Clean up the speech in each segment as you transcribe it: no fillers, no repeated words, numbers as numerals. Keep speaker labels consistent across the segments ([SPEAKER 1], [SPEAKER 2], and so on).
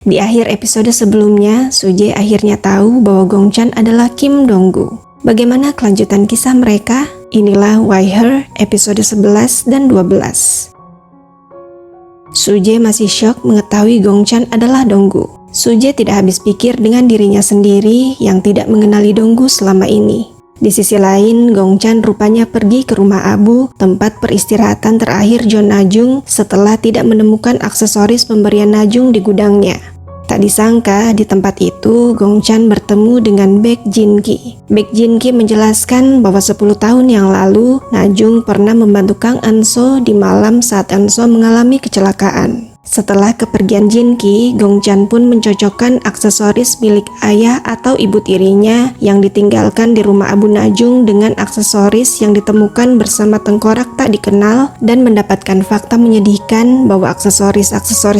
[SPEAKER 1] Di akhir episode sebelumnya, Suje akhirnya tahu bahwa Gongchan adalah Kim Donggu. Bagaimana kelanjutan kisah mereka? Inilah Why Her episode 11 dan 12. Suje masih syok mengetahui Gongchan adalah Donggu. Suje tidak habis pikir dengan dirinya sendiri yang tidak mengenali Donggu selama ini. Di sisi lain, Gongchan rupanya pergi ke rumah Abu, tempat peristirahatan terakhir John Najung setelah tidak menemukan aksesoris pemberian Najung di gudangnya. Tak disangka di tempat itu Gongchan bertemu dengan Baek Jin-ki. Baek Jin-ki menjelaskan bahwa 10 tahun yang lalu Najung pernah membantu Kang An-so di malam saat An-so mengalami kecelakaan. Setelah kepergian Jin-ki, Gongchan pun mencocokkan aksesoris milik ayah atau ibu tirinya yang ditinggalkan di rumah Abu Najung dengan aksesoris yang ditemukan bersama tengkorak tak dikenal dan mendapatkan fakta menyedihkan bahwa aksesoris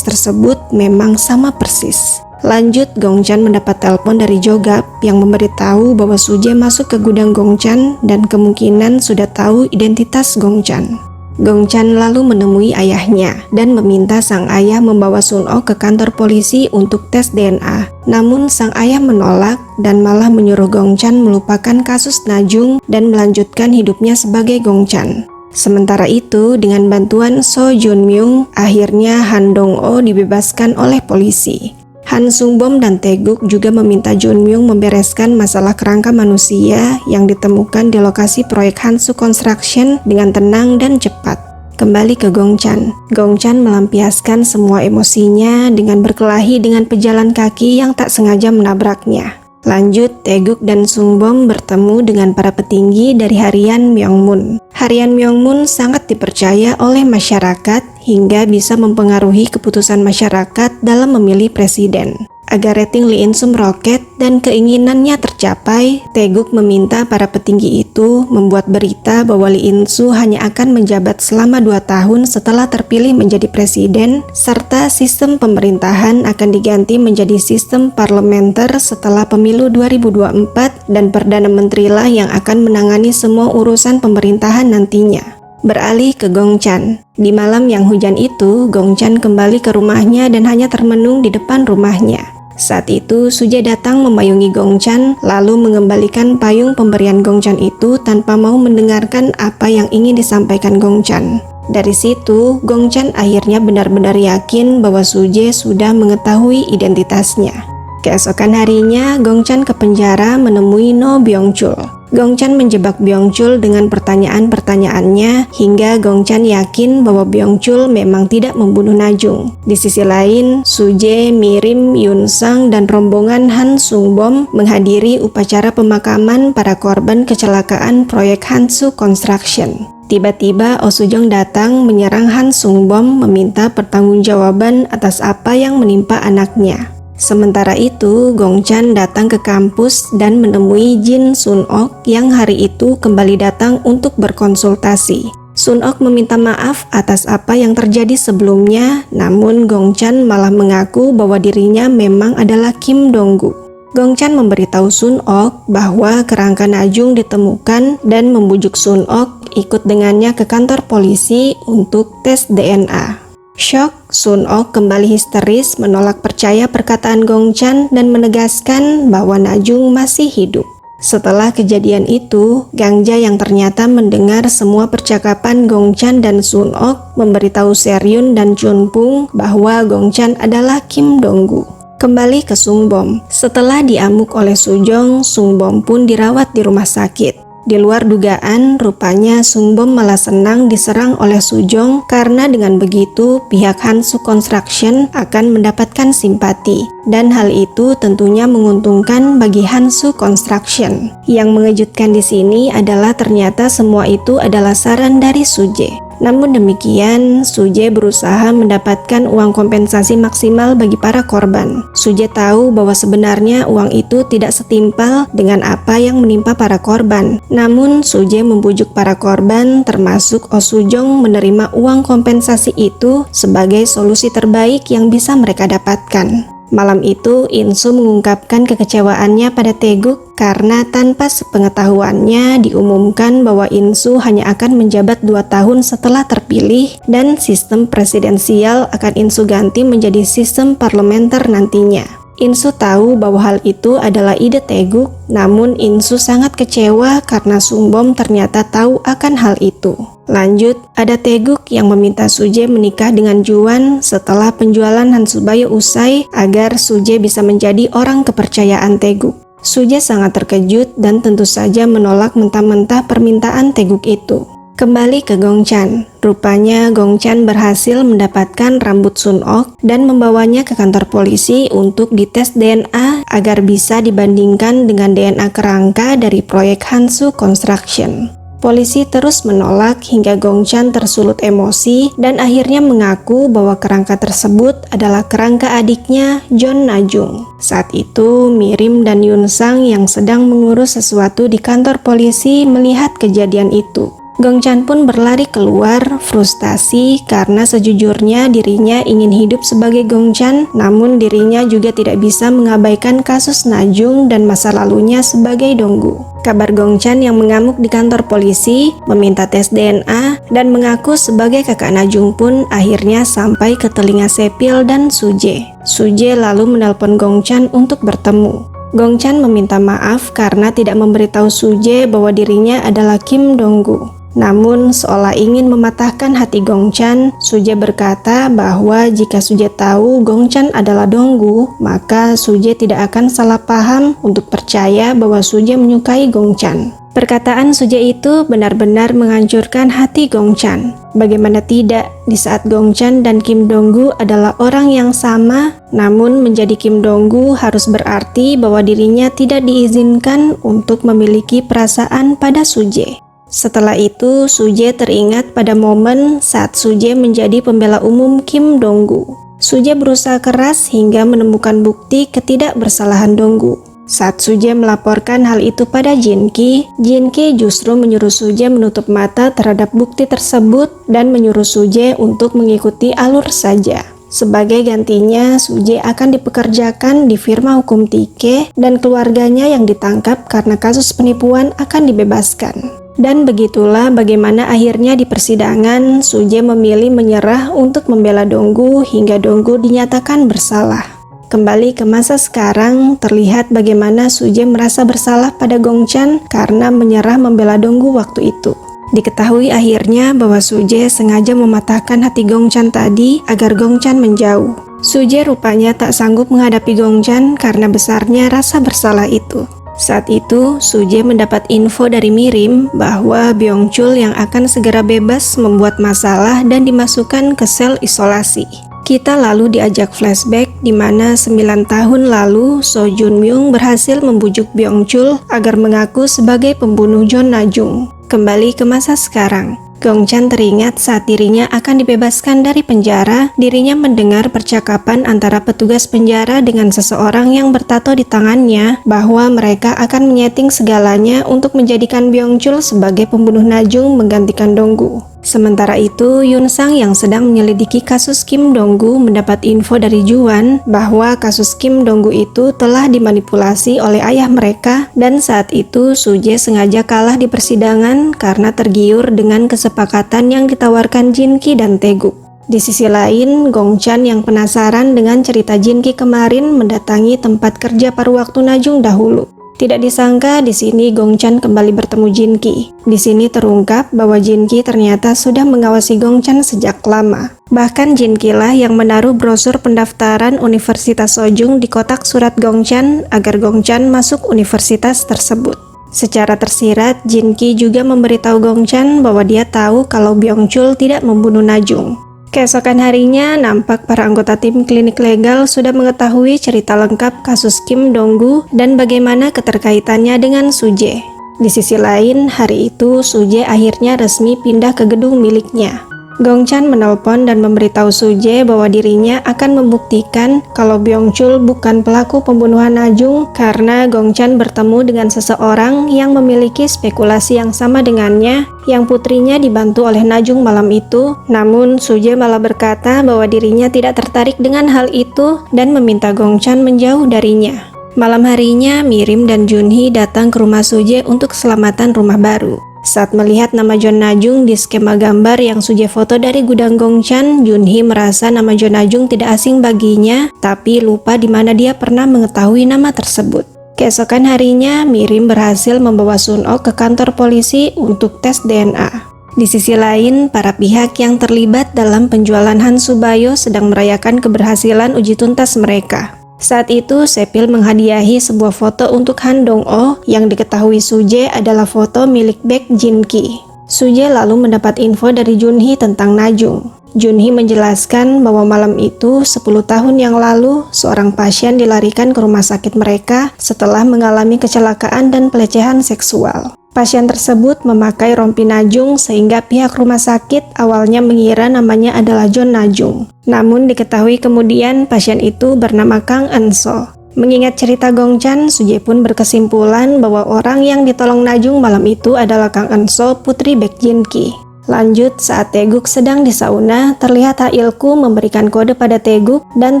[SPEAKER 1] tersebut memang sama persis. Lanjut, Gongchan mendapat telepon dari Jogap yang memberitahu bahwa Suje masuk ke gudang Gongchan dan kemungkinan sudah tahu identitas Gongchan. Gongchan lalu menemui ayahnya dan meminta sang ayah membawa Sun-ok ke kantor polisi untuk tes DNA. Namun sang ayah menolak dan malah menyuruh Gongchan melupakan kasus Najung dan melanjutkan hidupnya sebagai Gongchan. Sementara itu, dengan bantuan So Jun-myung, akhirnya Han Dong-oh dibebaskan oleh polisi. Han Sung-bom dan Taeguk juga meminta Jun-myung membereskan masalah kerangka manusia yang ditemukan di lokasi proyek Hansu Construction dengan tenang dan cepat. Kembali ke Gongchan. Gongchan melampiaskan semua emosinya dengan berkelahi dengan pejalan kaki yang tak sengaja menabraknya. Lanjut, Taeguk dan Sung-bom bertemu dengan para petinggi dari harian Myeongmun. Harian Myeongmun sangat dipercaya oleh masyarakat hingga bisa mempengaruhi keputusan masyarakat dalam memilih presiden. Agar rating Lee In-sung meroket dan keinginannya tercapai, Taeguk meminta para petinggi itu membuat berita bahwa Lee In-sung hanya akan menjabat selama 2 tahun setelah terpilih menjadi presiden, serta sistem pemerintahan akan diganti menjadi sistem parlementer setelah pemilu 2024 dan Perdana Menterilah yang akan menangani semua urusan pemerintahan nantinya. Beralih ke Gongchan. Di malam yang hujan itu, Gongchan kembali ke rumahnya dan hanya termenung di depan rumahnya. Saat itu, Suje datang memayungi Gongchan, lalu mengembalikan payung pemberian Gongchan itu tanpa mau mendengarkan apa yang ingin disampaikan Gongchan. Dari situ, Gongchan akhirnya benar-benar yakin bahwa Suje sudah mengetahui identitasnya. Keesokan harinya, Gongchan ke penjara menemui No Byung-chul. Gongchan menjebak Byung-chul dengan pertanyaan-pertanyaannya hingga Gongchan yakin bahwa Byung-chul memang tidak membunuh Najung. Di sisi lain, Suje, Mirim, Yunsang, dan rombongan Han Sung-bom menghadiri upacara pemakaman para korban kecelakaan proyek Hansu Construction. Tiba-tiba Oh Soo-jong datang menyerang Han Sung-bom meminta pertanggungjawaban atas apa yang menimpa anaknya. Sementara itu, Gongchan datang ke kampus dan menemui Jin Sun-ok yang hari itu kembali datang untuk berkonsultasi. Sun-ok meminta maaf atas apa yang terjadi sebelumnya, namun Gongchan malah mengaku bahwa dirinya memang adalah Kim Donggu. Gongchan memberitahu Sun-ok bahwa kerangka Najung ditemukan dan membujuk Sun-ok ikut dengannya ke kantor polisi untuk tes DNA. Syok, Sun-ok kembali histeris menolak percaya perkataan Gongchan dan menegaskan bahwa Najung masih hidup. Setelah kejadian itu, Gangja yang ternyata mendengar semua percakapan Gongchan dan Sun-ok memberitahu Seryun dan Chunpung bahwa Gongchan adalah Kim Donggu. Kembali ke Sung-bom. Setelah diamuk oleh Soo-jong, Sung-bom pun dirawat di rumah sakit. Di luar dugaan, rupanya Sung-bom malah senang diserang oleh Soo-jong karena dengan begitu pihak Hansu Construction akan mendapatkan simpati. Dan hal itu tentunya menguntungkan bagi Hansu Construction. Yang mengejutkan di sini adalah ternyata semua itu adalah saran dari Suje. Namun demikian, Suje berusaha mendapatkan uang kompensasi maksimal bagi para korban. Suje tahu bahwa sebenarnya uang itu tidak setimpal dengan apa yang menimpa para korban. Namun Suje membujuk para korban termasuk Oh Soo-jong menerima uang kompensasi itu sebagai solusi terbaik yang bisa mereka dapatkan. Malam itu, Insu mengungkapkan kekecewaannya pada Taeguk karena tanpa sepengetahuannya diumumkan bahwa Insu hanya akan menjabat 2 tahun setelah terpilih dan sistem presidensial akan Insu ganti menjadi sistem parlementer nantinya. Insu tahu bahwa hal itu adalah ide Taeguk, namun Insu sangat kecewa karena Sungbom ternyata tahu akan hal itu. Lanjut, ada Taeguk yang meminta Suje menikah dengan Juan setelah penjualan Hansubayo usai agar Suje bisa menjadi orang kepercayaan Taeguk. Suje sangat terkejut dan tentu saja menolak mentah-mentah permintaan Taeguk itu. Kembali ke Gongchan, rupanya Gongchan berhasil mendapatkan rambut Sunok dan membawanya ke kantor polisi untuk dites DNA agar bisa dibandingkan dengan DNA kerangka dari proyek Hansu Construction. Polisi terus menolak hingga Gongchan tersulut emosi dan akhirnya mengaku bahwa kerangka tersebut adalah kerangka adiknya John Najung. Saat itu, Mirim dan Yunsang yang sedang mengurus sesuatu di kantor polisi melihat kejadian itu. Gongchan pun berlari keluar, frustasi karena sejujurnya dirinya ingin hidup sebagai Gongchan, namun dirinya juga tidak bisa mengabaikan kasus Najung dan masa lalunya sebagai Donggu. Kabar Gongchan yang mengamuk di kantor polisi, meminta tes DNA, dan mengaku sebagai kakak Najung pun akhirnya sampai ke telinga Sepil dan Suje. Suje lalu menelpon Gongchan untuk bertemu. Gongchan meminta maaf karena tidak memberitahu Suje bahwa dirinya adalah Kim Donggu. Namun, seolah ingin mematahkan hati Gongchan, Suje berkata bahwa jika Suje tahu Gongchan adalah Donggu, maka Suje tidak akan salah paham untuk percaya bahwa Suje menyukai Gongchan. Perkataan Suje itu benar-benar menghancurkan hati Gongchan. Bagaimana tidak, di saat Gongchan dan Kim Donggu adalah orang yang sama, namun menjadi Kim Donggu harus berarti bahwa dirinya tidak diizinkan untuk memiliki perasaan pada Suje. Setelah itu, Suje teringat pada momen saat Suje menjadi pembela umum Kim Donggu. Suje berusaha keras hingga menemukan bukti ketidakbersalahan Donggu. Saat Suje melaporkan hal itu pada Jinki, Jinki justru menyuruh Suje menutup mata terhadap bukti tersebut dan menyuruh Suje untuk mengikuti alur saja. Sebagai gantinya, Suje akan dipekerjakan di firma hukum Tike dan keluarganya yang ditangkap karena kasus penipuan akan dibebaskan. Dan begitulah bagaimana akhirnya di persidangan, Suje memilih menyerah untuk membela Donggu hingga Donggu dinyatakan bersalah. Kembali ke masa sekarang, terlihat bagaimana Suje merasa bersalah pada Gongchan karena menyerah membela Donggu waktu itu. Diketahui akhirnya bahwa Suje sengaja mematahkan hati Gongchan tadi agar Gongchan menjauh. Suje rupanya tak sanggup menghadapi Gongchan karena besarnya rasa bersalah itu. Saat itu, Suje mendapat info dari Mirim bahwa Byongchul yang akan segera bebas membuat masalah dan dimasukkan ke sel isolasi. Kita lalu diajak flashback di mana 9 tahun lalu So Jun Myung berhasil membujuk Byongchul agar mengaku sebagai pembunuh John Najung. Kembali ke masa sekarang. Gongchan teringat saat dirinya akan dibebaskan dari penjara, dirinya mendengar percakapan antara petugas penjara dengan seseorang yang bertato di tangannya bahwa mereka akan menyeting segalanya untuk menjadikan Byongchul sebagai pembunuh Najung menggantikan Donggu. Sementara itu, Yunsang yang sedang menyelidiki kasus Kim Donggu mendapat info dari Juan bahwa kasus Kim Donggu itu telah dimanipulasi oleh ayah mereka dan saat itu Suje sengaja kalah di persidangan karena tergiur dengan kesepakatan yang ditawarkan Jinki dan Taeguk. Di sisi lain, Gongchan yang penasaran dengan cerita Jinki kemarin mendatangi tempat kerja paruh waktu Najung dahulu. Tidak disangka di sini Gongchan kembali bertemu Jinki. Di sini terungkap bahwa Jinki ternyata sudah mengawasi Gongchan sejak lama. Bahkan Jinki lah yang menaruh brosur pendaftaran Universitas Sojung di kotak surat Gongchan agar Gongchan masuk universitas tersebut. Secara tersirat, Jinki juga memberitahu Gongchan bahwa dia tahu kalau Byongchul tidak membunuh Najung. Keesokan harinya, nampak para anggota tim klinik legal sudah mengetahui cerita lengkap kasus Kim Donggu dan bagaimana keterkaitannya dengan Suje. Di sisi lain, hari itu Suje akhirnya resmi pindah ke gedung miliknya. Gongchan menelpon dan memberitahu Suje bahwa dirinya akan membuktikan kalau Byung-chul bukan pelaku pembunuhan Najung karena Gongchan bertemu dengan seseorang yang memiliki spekulasi yang sama dengannya, yang putrinya dibantu oleh Najung malam itu. Namun Suje malah berkata bahwa dirinya tidak tertarik dengan hal itu dan meminta Gongchan menjauh darinya. Malam harinya, Mirim dan Junhee datang ke rumah Suje untuk keselamatan rumah baru. Saat melihat nama John Najung di skema gambar yang Suje foto dari gudang Gongchan, Junhee merasa nama John Najung tidak asing baginya, tapi lupa di mana dia pernah mengetahui nama tersebut. Keesokan harinya, Mirim berhasil membawa Sun-ok ke kantor polisi untuk tes DNA. Di sisi lain, para pihak yang terlibat dalam penjualan Han Subayo sedang merayakan keberhasilan uji tuntas mereka. Saat itu, Sepil menghadiahi sebuah foto untuk Han Dong-oh yang diketahui Suje adalah foto milik Baek Jin-ki. Suje lalu mendapat info dari Junhee tentang Najung. Junhee menjelaskan bahwa malam itu 10 tahun yang lalu, seorang pasien dilarikan ke rumah sakit mereka setelah mengalami kecelakaan dan pelecehan seksual. Pasien tersebut memakai rompi Najung sehingga pihak rumah sakit awalnya mengira namanya adalah John Najung. Namun diketahui kemudian pasien itu bernama Kang Eun-so. Mengingat cerita Gongchan, Suje pun berkesimpulan bahwa orang yang ditolong Najung malam itu adalah Kang Eun-so, putri Baek Jin-ki. Lanjut, saat Taeguk sedang di sauna, terlihat Ha Il-ku memberikan kode pada Taeguk dan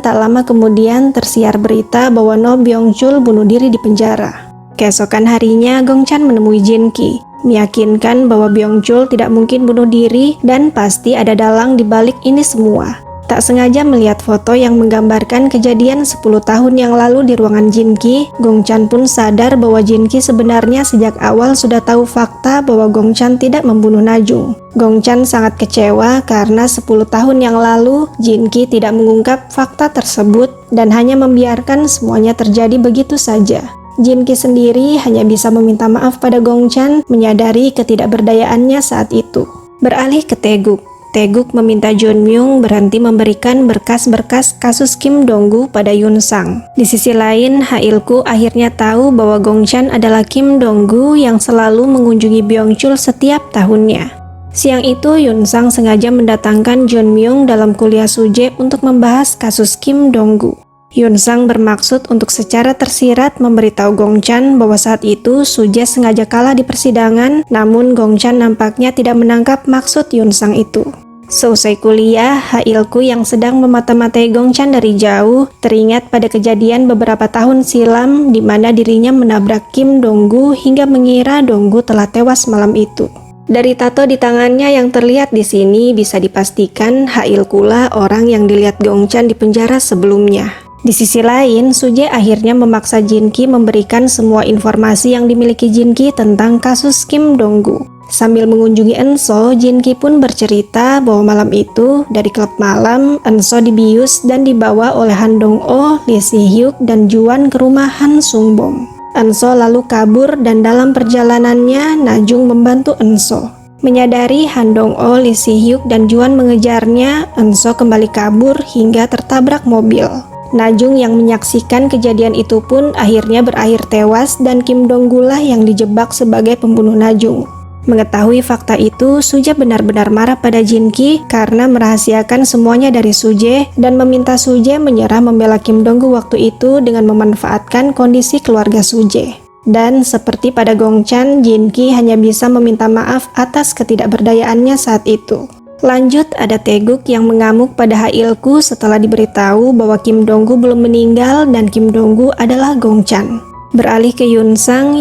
[SPEAKER 1] tak lama kemudian tersiar berita bahwa No Byung-chul bunuh diri di penjara. Keesokan harinya, Gongchan menemui Jin-ki, meyakinkan bahwa Byung-chul tidak mungkin bunuh diri dan pasti ada dalang di balik ini semua. Tak sengaja melihat foto yang menggambarkan kejadian 10 tahun yang lalu di ruangan Jin-ki, Gongchan pun sadar bahwa Jin-ki sebenarnya sejak awal sudah tahu fakta bahwa Gongchan tidak membunuh Najung. Gongchan sangat kecewa karena 10 tahun yang lalu Jin-ki tidak mengungkap fakta tersebut dan hanya membiarkan semuanya terjadi begitu saja. Jin-ki sendiri hanya bisa meminta maaf pada Gongchan, menyadari ketidakberdayaannya saat itu. Beralih ke Taeguk. Taeguk meminta John Myung berhenti memberikan berkas-berkas kasus Kim Dong-gu pada Yun Sang. Di sisi lain, Ha Il-ku akhirnya tahu bahwa Gongchan adalah Kim Dong-gu yang selalu mengunjungi Byung-chul setiap tahunnya. Siang itu, Yun Sang sengaja mendatangkan John Myung dalam kuliah Suje untuk membahas kasus Kim Dong-gu. Yun Sang bermaksud untuk secara tersirat memberitahu Gongchan bahwa saat itu Suje sengaja kalah di persidangan, namun Gongchan nampaknya tidak menangkap maksud Yun Sang itu. Seusai kuliah, Ha Il-ku yang sedang memata-matai Gongchan dari jauh teringat pada kejadian beberapa tahun silam di mana dirinya menabrak Kim Dong-gu hingga mengira Dong-gu telah tewas malam itu. Dari tato di tangannya yang terlihat di sini bisa dipastikan Ha Il-ku lah orang yang dilihat Gongchan di penjara sebelumnya. Di sisi lain, Suje akhirnya memaksa Jin-ki memberikan semua informasi yang dimiliki Jin-ki tentang kasus Kim Dong-gu. Sambil mengunjungi Eun-so, Jin-ki pun bercerita bahwa malam itu, dari klub malam, Eun-so dibius dan dibawa oleh Han Dong-oh, Lee Si-hyuk, dan Juan ke rumah Han Sung-bom. Eun-so lalu kabur dan dalam perjalanannya, Najung membantu Eun-so. Menyadari Han Dong-oh, Lee Si-hyuk, dan Juan mengejarnya, Eun-so kembali kabur hingga tertabrak mobil. Najung yang menyaksikan kejadian itu pun akhirnya berakhir tewas dan Kim Dong-gu lah yang dijebak sebagai pembunuh Najung. Mengetahui fakta itu, Suje benar-benar marah pada Jin-ki karena merahasiakan semuanya dari Suje dan meminta Suje menyerah membela Kim Dong-gu waktu itu dengan memanfaatkan kondisi keluarga Suje. Dan seperti pada Gongchan, Jin-ki hanya bisa meminta maaf atas ketidakberdayaannya saat itu. Lanjut, ada Taeguk yang mengamuk pada Ha Il-ku setelah diberitahu bahwa Kim Dong-gu belum meninggal dan Kim Dong-gu adalah Gongchan. Beralih ke Yun Sang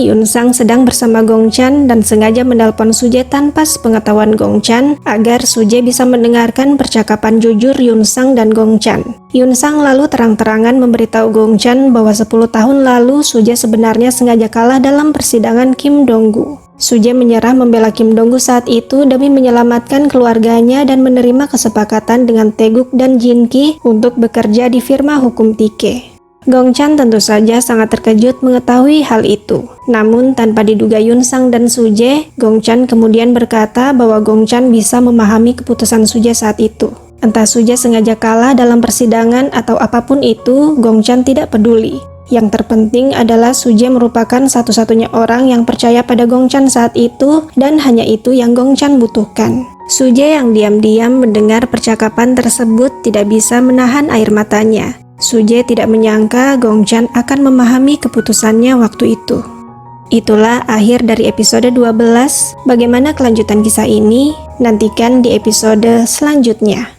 [SPEAKER 1] sedang bersama Gongchan dan sengaja menelpon Suje tanpa sepengetahuan Gongchan agar Suje bisa mendengarkan percakapan jujur Yun Sang dan Gongchan. Yun Sang lalu terang-terangan memberitahu Gongchan bahwa 10 tahun lalu Suje sebenarnya sengaja kalah dalam persidangan Kim Dong-gu. Suje menyerah membela Kim Dong-gu saat itu demi menyelamatkan keluarganya dan menerima kesepakatan dengan Taeguk dan Jin-ki untuk bekerja di firma hukum Tike. Gongchan tentu saja sangat terkejut mengetahui hal itu. Namun tanpa diduga Yun Sang dan Suje, Gongchan kemudian berkata bahwa Gongchan bisa memahami keputusan Suje saat itu. Entah Suje sengaja kalah dalam persidangan atau apapun itu, Gongchan tidak peduli. Yang terpenting adalah Suje merupakan satu-satunya orang yang percaya pada Gongchan saat itu dan hanya itu yang Gongchan butuhkan. Suje yang diam-diam mendengar percakapan tersebut tidak bisa menahan air matanya. Suje tidak menyangka Gongchan akan memahami keputusannya waktu itu. Itulah akhir dari episode 12. Bagaimana kelanjutan kisah ini? Nantikan di episode selanjutnya.